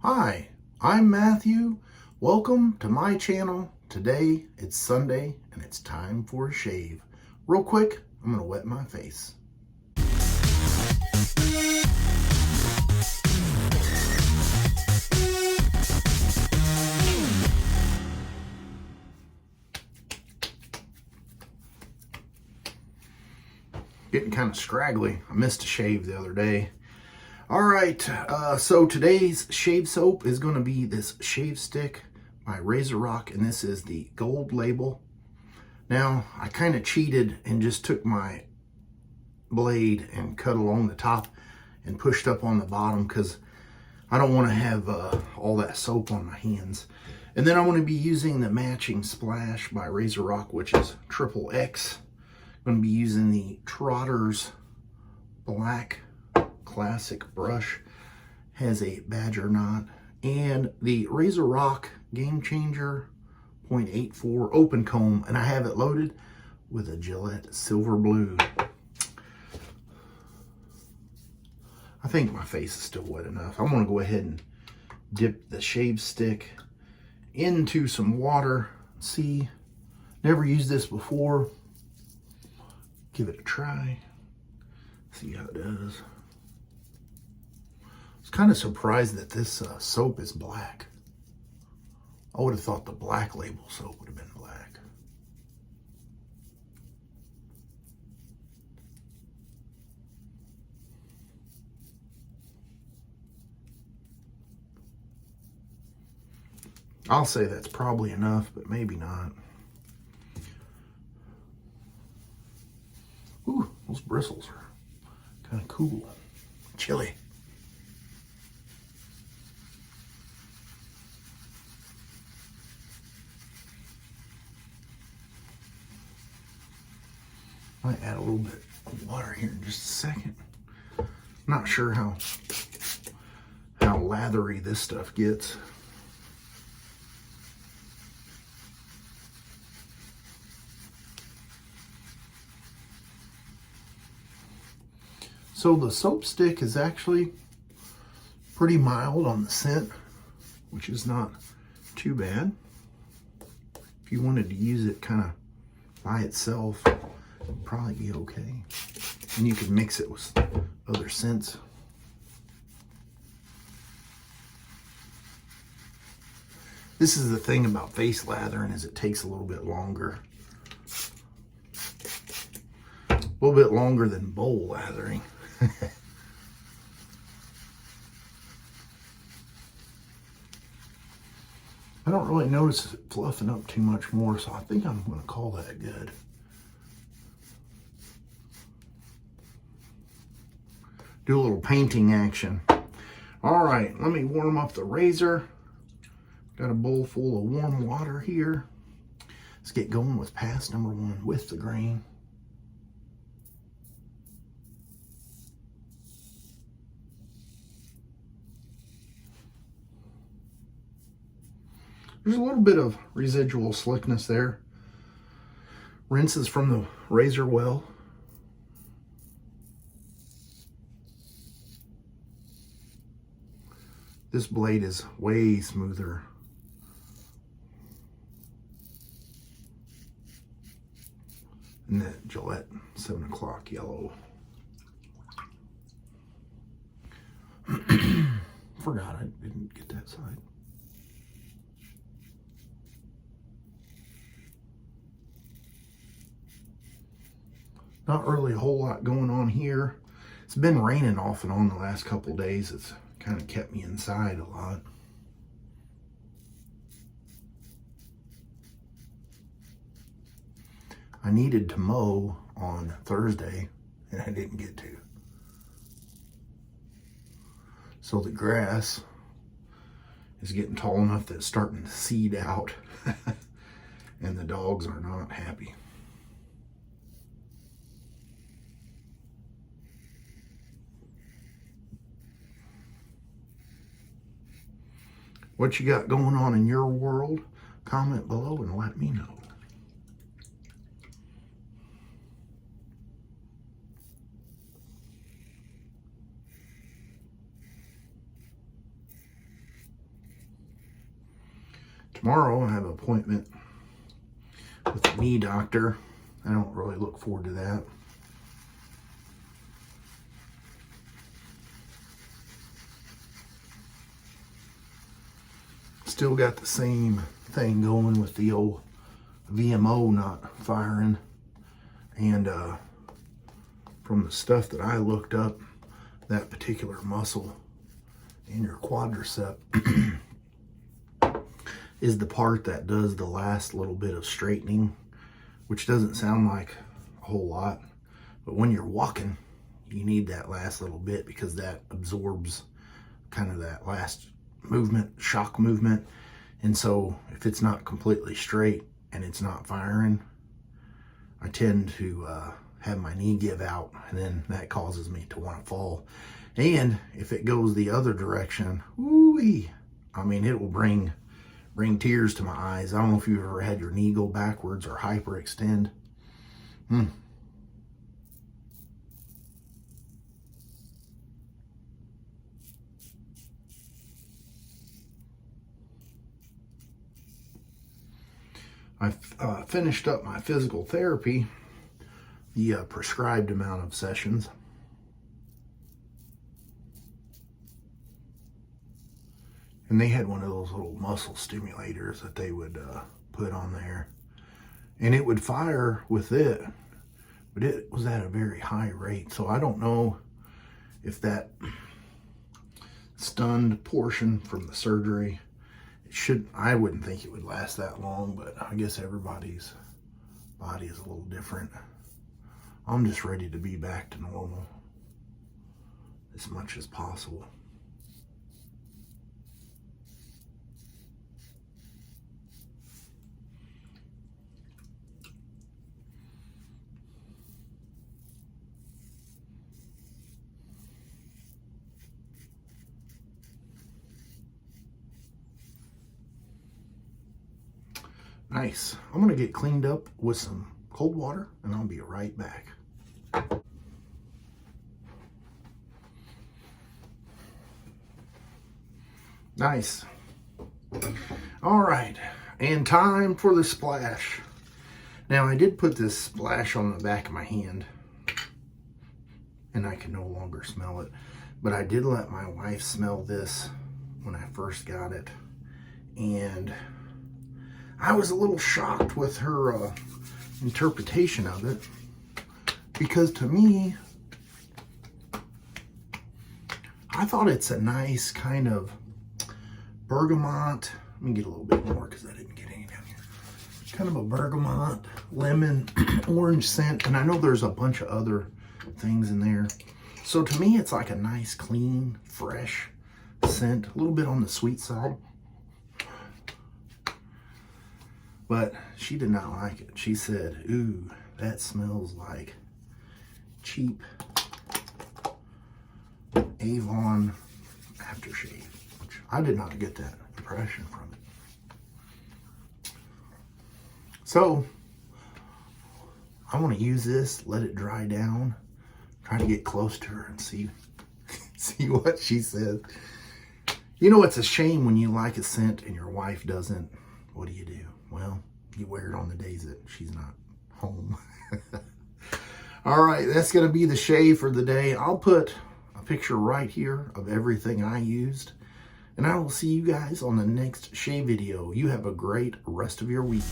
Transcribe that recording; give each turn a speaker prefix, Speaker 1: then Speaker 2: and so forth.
Speaker 1: Hi, I'm Matthew. Welcome to my channel. Today it's Sunday and it's time for a shave. Real quick, I'm gonna wet my face. Getting kind of scraggly. I missed a shave the other day. All right, so today's shave soap is going to be this shave stick by Razorock, and this is the gold label. Now, I kind of cheated and just took my blade and cut along the top and pushed up on the bottom because I don't want to have all that soap on my hands. And then I'm going to be using the matching splash by Razorock, which is XXX. I'm going to be using the Trotter's black classic brush, has a badger knot, and the Razorock GameChanger 0.84 open comb, and I have it loaded with a Gillette silver blue. I think my face is still wet enough. I'm going to go ahead and dip the shave stick into some water. See, never used this before. Give it a try. See how it does. I was kind of surprised that this soap is black. I would have thought the black label soap would have been black. I'll say that's probably enough, but maybe not. Ooh, those bristles are kind of cool. Chilly. Might add a little bit of water here in just a second. Not sure how lathery this stuff gets. So the soap stick is actually pretty mild on the scent, which is not too bad. If you wanted to use it kind of by itself, it'd probably be okay. And you could mix it with other scents. This is the thing about face lathering, is it takes a little bit longer. A little bit longer than bowl lathering. I don't really notice it fluffing up too much more, so I think I'm going to call that good. Do a little painting action. All right, let me warm up the razor. Got a bowl full of warm water here. Let's get going with pass number 1 with the grain. There's a little bit of residual slickness there. Rinses from the razor well. This blade is way smoother. And that Gillette 7 o'clock yellow. Forgot I didn't get that side. Not really a whole lot going on here. It's been raining off and on the last couple of days. It's kind of kept me inside a lot. I needed to mow on Thursday and I didn't get to. So the grass is getting tall enough that it's starting to seed out and the dogs are not happy. What you got going on in your world? Comment below and let me know. tomorrow I have an appointment with the knee doctor. I don't really look forward to that. Still got the same thing going with the old VMO not firing. And from the stuff that I looked up, that particular muscle in your quadricep is the part that does the last little bit of straightening, which doesn't sound like a whole lot, but when you're walking, you need that last little bit because that absorbs kind of that last movement, shock movement. And so if it's not completely straight and it's not firing, I tend to have my knee give out, and then that causes me to want to fall. And if it goes the other direction, woo-wee, I mean, it will bring tears to my eyes. I don't know if you've ever had your knee go backwards or hyperextend. I finished up my physical therapy, the prescribed amount of sessions. And they had one of those little muscle stimulators that they would put on there. And it would fire with it, but it was at a very high rate. So I don't know if that stunned portion from the surgery, I wouldn't think it would last that long, but I guess everybody's body is a little different. I'm just ready to be back to normal as much as possible. Nice. I'm gonna get cleaned up with some cold water and I'll be right back. Nice. All right, and time for the splash. Now I did put this splash on the back of my hand and I can no longer smell it, but I did let my wife smell this when I first got it, and I was a little shocked with her interpretation of it, because to me, I thought it's a nice kind of bergamot. Let me get a little bit more because I didn't get any down here. Kind of a bergamot, lemon, orange scent, and I know there's a bunch of other things in there. So to me, it's like a nice, clean, fresh scent, a little bit on the sweet side. But she did not like it. She said, ooh, that smells like cheap Avon aftershave, which I did not get that impression from it. So I want to use this, let it dry down, try to get close to her and see what she says. You know, it's a shame when you like a scent and your wife doesn't. What do? Well, you wear it on the days that she's not home. All right, that's going to be the shave for the day. I'll put a picture right here of everything I used, and I will see you guys on the next shave video. You have a great rest of your weekend.